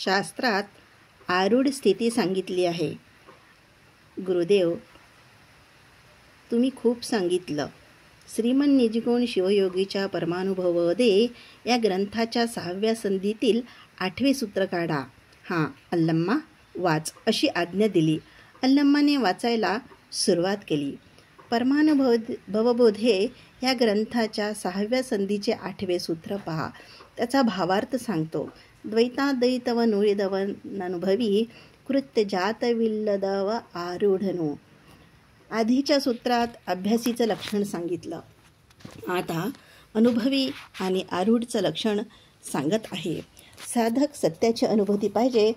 शास्त्रात आरूढ स्थिती सांगितली आहे. गुरुदेव, तुम्ही खूप सांगितलं. श्रीमन निजगुण शिवयोगीच्या परमानुभवदे या ग्रंथाच्या 6व्या संधीतील 8वे सूत्र काढा. हां, अल्लम्मा वाच अशी आज्ञा दिली. अल्लम्माने वाचायला सुरुवात केली. परमानुभवबोधे या ग्रंथाच्या 6व्या संधीचे 8वे सूत्र पहा. त्याचा भावार्थ सांगतो. द्वैताद्वैतव नुरिदवननुभवी कृत्य जातविल्लदव आरूढनो. आधीच्या सूत्रात अभ्यासीचं लक्षण सांगितलं. आता अनुभवी आणि आरूढचं लक्षण सांगत आहे. साधक सत्याची अनुभूती पाहिजे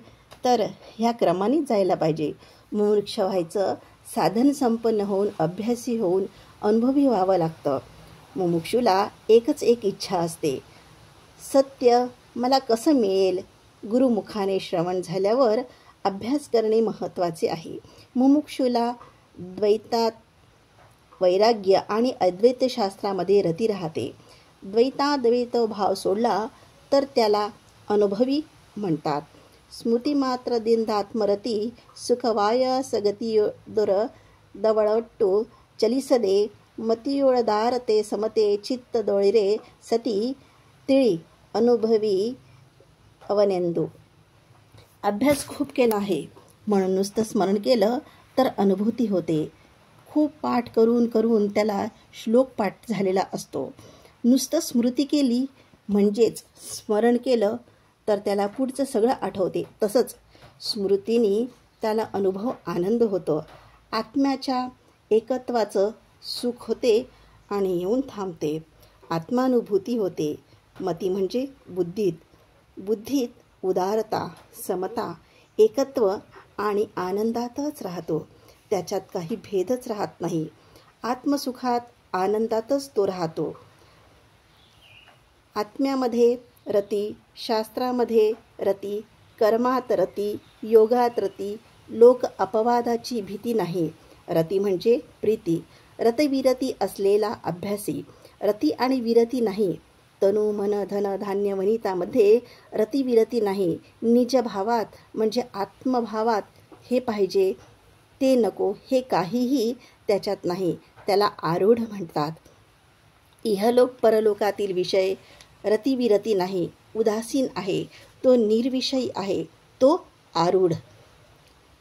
तर ह्या क्रमाने जायला पाहिजे. मुमुक्ष व्हायचं, साधन संपन्न होऊन अभ्यासी होऊन अनुभवी व्हावं लागतं. मुमुक्षूला एकच एक इच्छा असते, सत्य मला कसं मिळेल. गुरुमुखाने श्रवण झाल्यावर अभ्यास करणे महत्त्वाचे आहे. मुमुक्षूला द्वैतात वैराग्य आणि अद्वैत शास्त्रामध्ये रती राहते. द्वैताद्वैत भाव सोडला तर त्याला अनुभवी म्हणतात. स्मृतिमात्र दिनदात्मरती सुखवाय सगतियोदर दवळट्टू चलिसदे मतियोळदार ते समते चित्त दोळिरे सती तिळी अनुभवी अवनेंदू. अभ्यास खूप केला आहे म्हणून नुसतं स्मरण केलं तर अनुभूती होते. खूप पाठ करून करून त्याला श्लोक पाठ झालेला असतो. नुसतं स्मृती केली म्हणजेच स्मरण केलं तर त्याला पुढचं सगळं आठवते. तसंच स्मृतीने त्याला अनुभव आनंद होतो. आत्म्याच्या एकत्वाचं सुख होते आणि येऊन थांबते. आत्मानुभूती होते. मती म्हणजे बुद्धीत उदारता, समता, एकत्व आणि आनंदातच राहतो. त्याच्यात काही भेदच राहत नाही. आत्मसुखात आनंदातच तो राहतो. आत्म्यामध्ये रती, शास्त्रामध्ये रती, कर्मात रती, योगात रती, लोक अपवादाची भीती नाही. रती म्हणजे प्रीती, रतविरती असलेला अभ्यासी. रती आणि विरती नाही. तनु मन धन धान्य वनितामध्ये रतिविरती नाही. निजभावात म्हणजे आत्मभावात हे पाहिजे ते नको हे काहीही त्याच्यात नाही. त्याला आरूढ म्हणतात. इहलोक परलोकातील विषय रतिविरती नाही. उदासीन आहे. तो निर्विषयी आहे. तो आरूढ.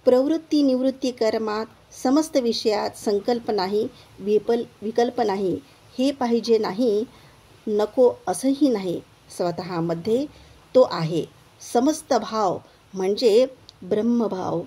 प्रवृत्ती निवृत्ती कर्मात समस्त विषयात संकल्प नाही, विकल्प नाही. हे पाहिजे नाही, नको असंही नाही. स्वतःमध्ये तो आहे. समस्त भाव म्हणजे ब्रह्मभाव.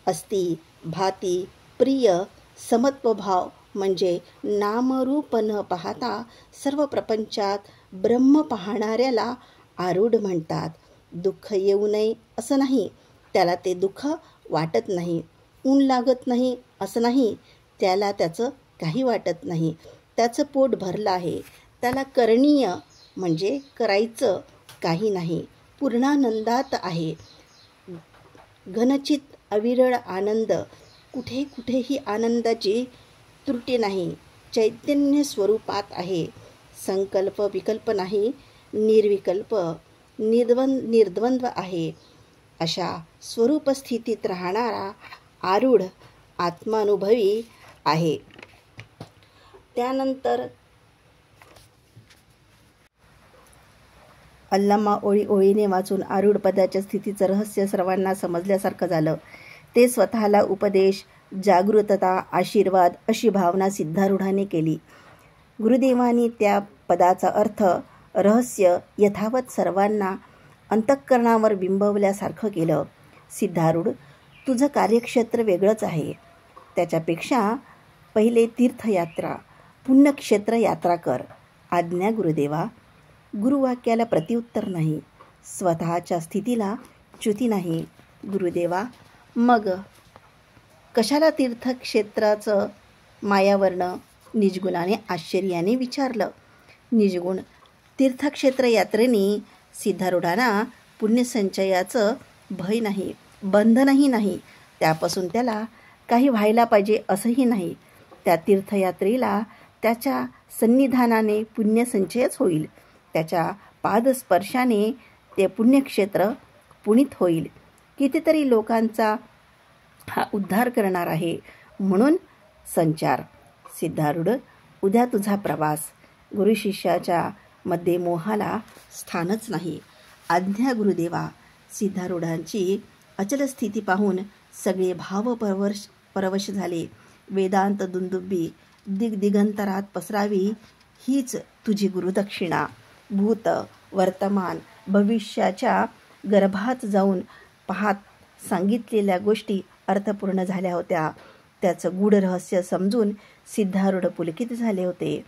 अस्ति, भाती, प्रिय, समत्वभाव म्हणजे नामरूप न पाहता सर्व प्रपंचात ब्रह्म पाहणाऱ्याला आरूढ म्हणतात. दुःख येऊ नये असं नाही, त्याला ते दुःख वाटत नाही. ऊन लागत नाही असं नाही, त्याला त्याचं काही वाटत नाही. त्याचं पोट भरलं आहे. त्याला करणीय म्हणजे करायचं काही नाही. पूर्णानंदात आहे. घनचित अविरळ आनंद. कुठेही आनंदाची त्रुटी नाही. चैतन्य स्वरूपात आहे. संकल्प विकल्प नाही. निर्विकल्प निर्द्वंद्व आहे. अशा स्वरूप स्थितीत राहणारा आरूढ आत्मानुभवी आहे. त्यानंतर अल्लामा ओळीने वाचून आरूढ पदाच्या स्थितीचं रहस्य सर्वांना समजल्यासारखं झालं. ते स्वतःला उपदेश, जागृतता, आशीर्वाद अशी भावना सिद्धारूढाने केली. गुरुदेवांनी त्या पदाचा अर्थ, रहस्य यथावत सर्वांना अंतःकरणावर बिंबवल्यासारखं केलं. सिद्धारूढ, तुझं कार्यक्षेत्र वेगळंच आहे. त्याच्यापेक्षा पहिले तीर्थयात्रा, पुण्यक्षेत्र यात्रा कर. आज्ञा गुरुदेवा. गुरुवाक्याला प्रत्युत्तर नाही. स्वतःच्या स्थितीला च्युती नाही. गुरुदेवा, मग कशाला तीर्थक्षेत्राचं मायावर्ण? निजगुणाने आश्चर्याने विचारलं. निजगुण, तीर्थक्षेत्र यात्रेने सिद्धारूढांना पुण्यसंचयाचं भय नाही, बंधनही नाही. त्यापासून त्याला काही व्हायला पाहिजे असंही नाही. त्या तीर्थयात्रेला त्याच्या सन्निधानाने पुण्यसंचयच होईल. त्याच्या पादस्पर्शाने ते पुण्यक्षेत्र पुनीत होईल. कितीतरी लोकांचा हा उद्धार करणार आहे. म्हणून संचार. सिद्धारूढ, उद्या तुझा प्रवास. गुरु शिष्याच्या मध्ये मोहाला स्थानच नाही. आज्ञा गुरुदेवा. सिद्धारूढांची अचल स्थिती पाहून सगळे भावपरवश झाले. वेदांत दुंदुबी दिगदिगंतरात पसरावी हीच तुझी गुरुदक्षिणा. भूत वर्तमान भविष्याच्या गर्भात जाऊन पाहात सांगितलेल्या गोष्टी अर्थपूर्ण झाल्या होत्या. त्याचं गूढ रहस्य समजून सिद्धारूढ पुलकित झाले होते.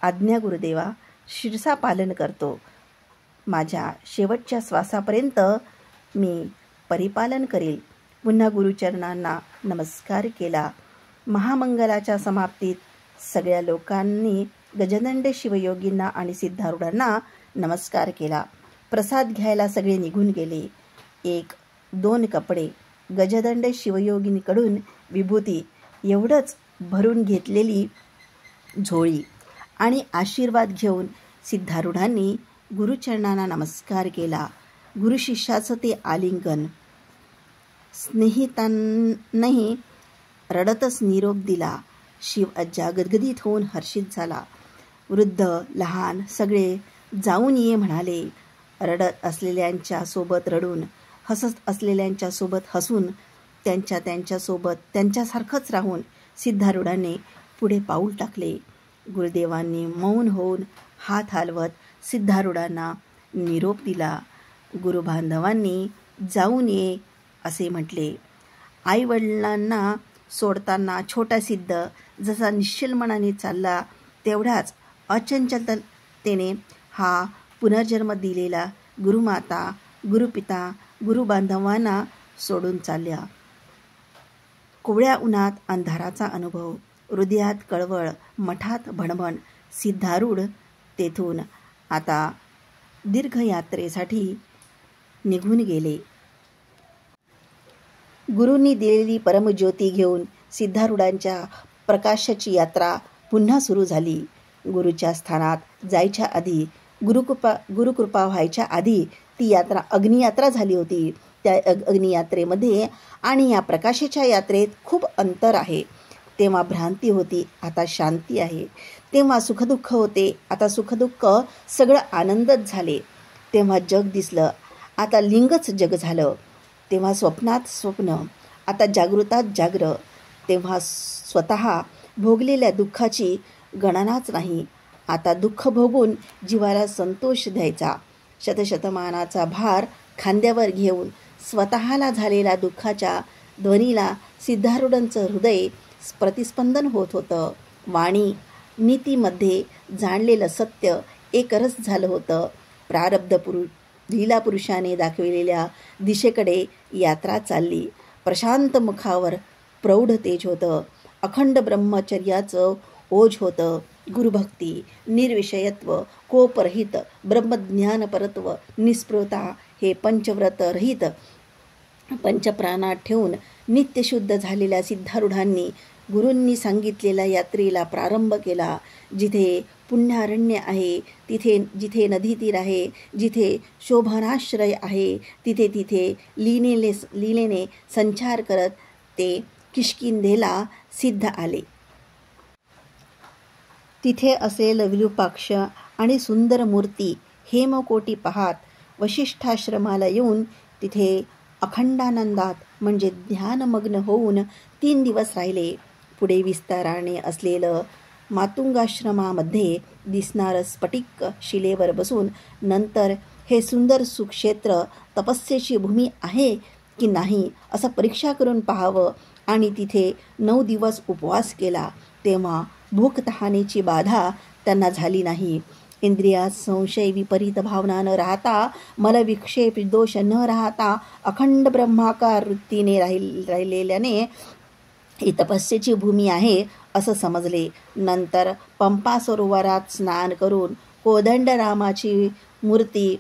आज्ञा गुरुदेवा. शिरसा पालन करतो. माझ्या शेवटच्या श्वासापर्यंत मी परिपालन करेल. पुन्हा गुरुचरणांना नमस्कार केला. महामंगलाच्या समाप्तीत सगळ्या लोकांनी गजदंड शिवयोगींना आणि सिद्धारूढांना नमस्कार केला. प्रसाद घ्यायला सगळे निघून गेले. 1-2 कपडे, गजदंड शिवयोगिनीकडून विभूती एवढंच भरून घेतलेली झोळी आणि आशीर्वाद घेऊन सिद्धारूढांनी गुरुचरणांना नमस्कार केला. गुरुशिष्याचं ते आलिंगन. स्नेहितांनाही रडतच निरोप दिला. शिव अज्जा गदगदित होऊन हर्षित झाला. वृद्ध लहान सगळे जाऊन ये म्हणाले. रडत असलेल्यांच्या सोबत रडून, हसत असलेल्यांच्या सोबत हसून, त्यांच्यासोबत त्यांच्यासारखंच राहून सिद्धारूढांनी पुढे पाऊल टाकले. गुरुदेवांनी मौन होऊन हात हलवत सिद्धारूढांना निरोप दिला. गुरुबांधवांनी जाऊन ये असे म्हटले. आईवडिलांना सोडताना छोटा सिद्ध जसा निश्चल मनाने चालला तेवढ्याच अचंचलतेने हा पुनर्जन्म दिलेला गुरुमाता, गुरुपिता, गुरुबांधवांना सोडून चालल्या. कोवळ्या उन्हात अंधाराचा अनुभव, हृदयात कळवळ, मठात भणभण. सिद्धारूढ तेथून आता दीर्घयात्रेसाठी निघून गेले. गुरूंनी दिलेली परमज्योती घेऊन सिद्धारूढांच्या प्रकाशाची यात्रा पुन्हा सुरू झाली. गुरुच्या स्थानात जायच्या आधी, गुरुकृपा व्हायच्या आधी ती यात्रा अग्नियात्रा झाली होती. त्या अग्नियात्रेमध्ये आणि या प्रकाशाच्या यात्रेत खूप अंतर आहे. तेव्हा भ्रांती होती, आता शांती आहे. तेव्हा सुखदुःख होते, आता सुखदुःख सगळं आनंदच झाले. तेव्हा जग दिसलं, आता लिंगच जग झालं. तेव्हा स्वप्नात स्वप्न, आता जागृतात जाग्र. तेव्हा स्वतः भोगलेल्या दुःखाची गणनाच नाही, आता दुःख भोगून जीवाला संतोष द्यायचा. शतशतमानाचा भार खांद्यावर घेऊन स्वतःला झालेल्या दुःखाच्या ध्वनीला सिद्धारूढांचं हृदय प्रतिस्पंदन होत होतं. वाणी नीतीमध्ये जाणलेलं सत्य एकरस झालं होतं. प्रारब्ध लीला पुरुषाने दाखविलेल्या दिशेकडे यात्रा चालली. प्रशांत मुखावर प्रौढ तेज होतं. अखंड ब्रह्मचर्याचं ओझ होतं. गुरुभक्ती, निर्विषयत्व, कोपरहित, ब्रह्मज्ञानपरत्व, निस्पृहता हे पंचव्रत रहित पंचप्राणात ठेवून नित्यशुद्ध झालेल्या सिद्धारूढांनी गुरूंनी सांगितलेल्या यात्रेला प्रारंभ केला. जिथे पुण्यारण्य आहे, जिथे नदीतीर आहे, जिथे शोभनाश्रय आहे, तिथे लीलेने संचार करत ते किष्किंधेला सिद्ध आले. तिथे असलेलं विरूपाक्ष आणि सुंदर मूर्ती हेमकोटी पाहात वशिष्ठाश्रमाला येऊन तिथे अखंडानंदात म्हणजे ध्यानमग्न होऊन 3 दिवस राहिले. पुढे विस्ताराने असलेलं मातुंगाश्रमामध्ये दिसणारं स्फटिक शिलेवर बसून नंतर हे सुंदर सुक्षेत्र तपस्येची भूमी आहे की नाही असं परीक्षा करून पाहावं आणि तिथे 9 दिवस उपवास केला. तेव्हा भूक तहानेची बाधा त्यांना झाली नाही. इंद्रियात संशय विपरीत भावना न राहता, मलविक्षेप दोष न राहता अखंड ब्रह्माकार वृत्तीने राहिलेल्याने ही तपस्येची भूमी आहे असं समजले. नंतर पंपा सरोवरात स्नान करून कोदंडरामाची मूर्ती,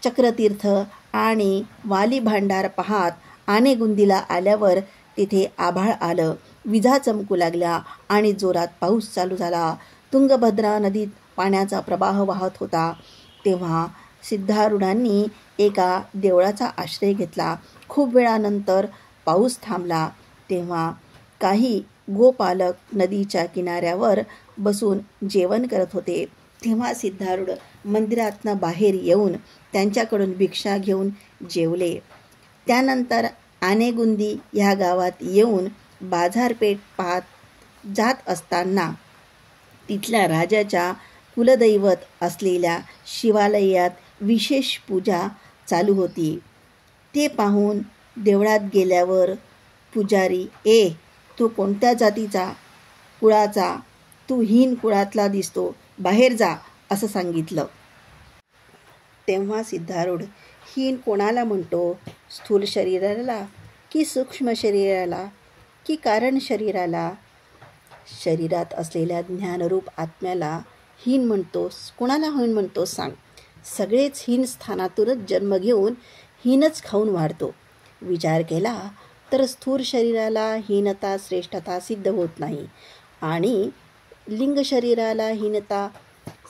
चक्रतीर्थ आणि वाली भांडार पाहात आनेगुंदीला आल्यावर तिथे आभाळ आलं. विजा चमकू लागल्या आणि जोरात पाऊस चालू झाला. तुंगभद्रा नदीत पाण्याचा प्रवाह वाहत होता. तेव्हा सिद्धारूढांनी एका देवळाचा आश्रय घेतला. खूप वेळानंतर पाऊस थांबला. तेव्हा काही गोपालक नदीच्या किनाऱ्यावर बसून जेवण करत होते. तेव्हा सिद्धारूढ मंदिरातनं बाहेर येऊन त्यांच्याकडून भिक्षा घेऊन जेवले. त्यानंतर आनेगुंदी ह्या गावात येऊन बाजारपेठ पाहत जात असताना तिथल्या राजाच्या कुलदैवत असलेल्या शिवालयात विशेष पूजा चालू होती. ते पाहून देवळात गेल्यावर पुजारी, तू कोणत्या जातीचा, कुळाचा? तू हीन कुळातला दिसतो, बाहेर जा, असं सांगितलं. तेव्हा सिद्धारूढ, हीन कोणाला म्हणतो? स्थूल शरीराला की सूक्ष्म शरीराला की कारण शरीराला? शरीरात असलेल्या ज्ञानरूप आत्म्याला हीन म्हणतोस? कोणाला हीन म्हणतोस सांग. सगळेच हीन स्थानातूनच जन्म घेऊन हीनच खाऊन वाढतो. विचार केला तर स्थूल शरीराला हीनता श्रेष्ठता सिद्ध होत नाही आणि लिंग शरीराला हीनता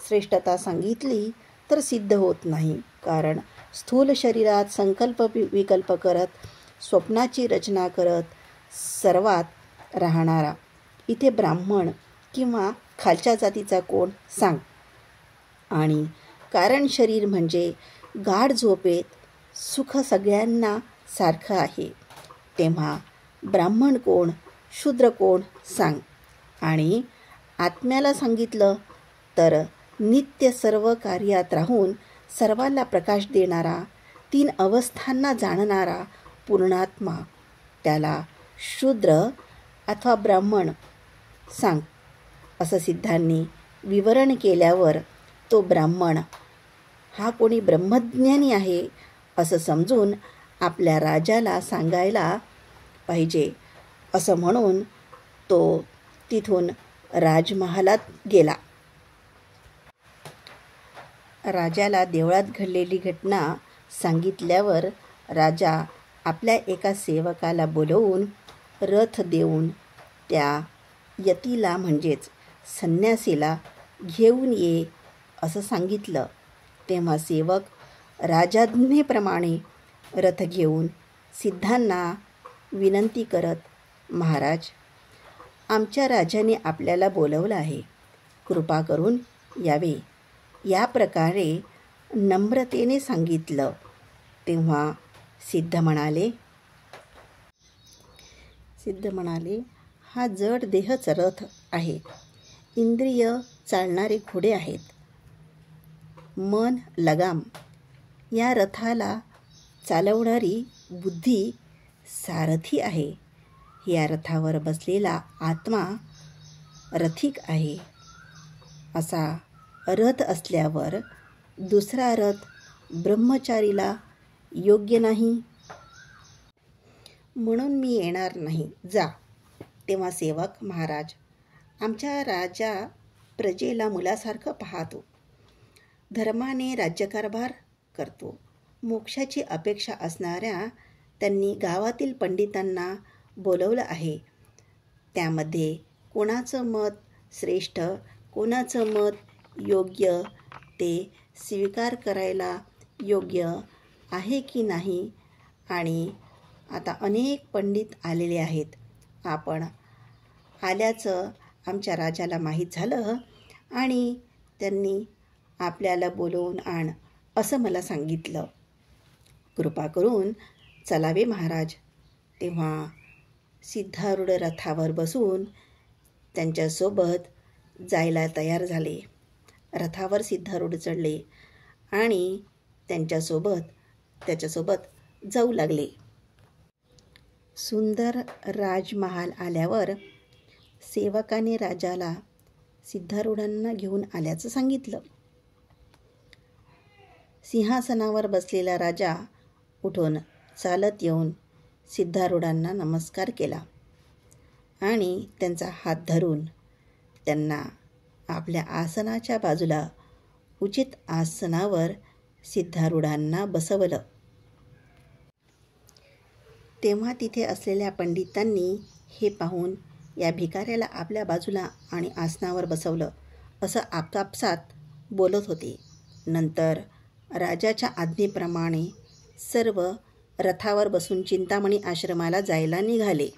श्रेष्ठता सांगितली तर सिद्ध होत नाही. कारण स्थूल शरीरात संकल्प विकल्प करत स्वप्नाची रचना करत सर्वात राहणारा इथे ब्राह्मण किंवा खालच्या जातीचा कोण सांग. आणि कारण शरीर म्हणजे गाढ झोपेत सुख सगळ्यांना सारखं आहे. तेव्हा ब्राह्मण कोण, शूद्र कोण सांग. आणि आत्म्याला सांगितलं तर नित्य सर्व कार्यात राहून सर्वांना प्रकाश देणारा, 3 अवस्थांना जाणणारा पूर्णात्मा, त्याला शूद्र अथवा ब्राह्मण सांग. असं सिद्धांनी विवरण केल्यावर तो ब्राह्मण हा कोणी ब्रह्मज्ञानी आहे असं समजून आपल्या राजाला सांगायला पाहिजे असं म्हणून तो तिथून राजमहालात गेला. राजाला देवळात घडलेली घटना सांगितल्यावर राजा आपल्या एका सेवकाला बोलवून रथ देऊन त्या यतीला म्हणजेच संन्यासीला घेऊन ये असं सांगितलं. तेव्हा सेवक राजाज्ञेप्रमाणे रथ घेऊन सिद्धांना विनंती करत, महाराज, आमच्या राजाने आपल्याला बोलवलं आहे, कृपा करून यावे, या प्रकारे नम्रतेने सांगितलं. तेव्हा सिद्ध म्हणाले, हा जड देहच रथ आहे. इंद्रिय चालणारे घोडे आहेत. मन लगाम. या रथाला चालवणारी बुद्धी सारथी आहे. या रथावर बसलेला आत्मा रथिक आहे. असा रथ असल्यावर दुसरा रथ ब्रह्मचारीला योग्य नाही. म्हणून मी येणार नाही, जा. तेव्हा सेवक, महाराज, आमच्या राजा प्रजेला मुलासारखं पाहतो, धर्माने राज्यकारभार करतो. मोक्षाची अपेक्षा असणाऱ्या त्यांनी गावातील पंडितांना बोलवलं आहे. त्यामध्ये कोणाचं मत श्रेष्ठ, कोणाचं मत योग्य ते स्वीकार करायला योग्य आहे की नाही. आणि आता अनेक पंडित आलेले आहेत. आपण आल्याचं आमच्या राजाला माहीत झालं आणि त्यांनी आपल्याला बोलवून आण असं मला सांगितलं. कृपा करून चलावे महाराज. तेव्हा सिद्धारूढ रथावर बसून त्यांच्यासोबत जायला तयार झाले. रथावर सिद्धारूढ चढले आणि त्याच्यासोबत जाऊ लागले. सुंदर राजमहाल आल्यावर सेवकाने राजाला सिद्धारूढांना घेऊन आल्याचं सांगितलं. सिंहासनावर बसलेला राजा उठून चालत येऊन सिद्धारूढांना नमस्कार केला आणि त्यांचा हात धरून त्यांना आपल्या आसनाच्या बाजूला उचित आसनावर सिद्धारूढांना बसवलं. तेव्हा तिथे असलेल्या पंडितांनी हे पाहून या भिकाऱ्याला आपल्या बाजूला आणि आसनावर बसवलं असं आपापसात बोलत होते. नंतर राजाच्या आज्ञेप्रमाणे सर्व रथावर बसून चिंतामणी आश्रमाला जायला निघाले.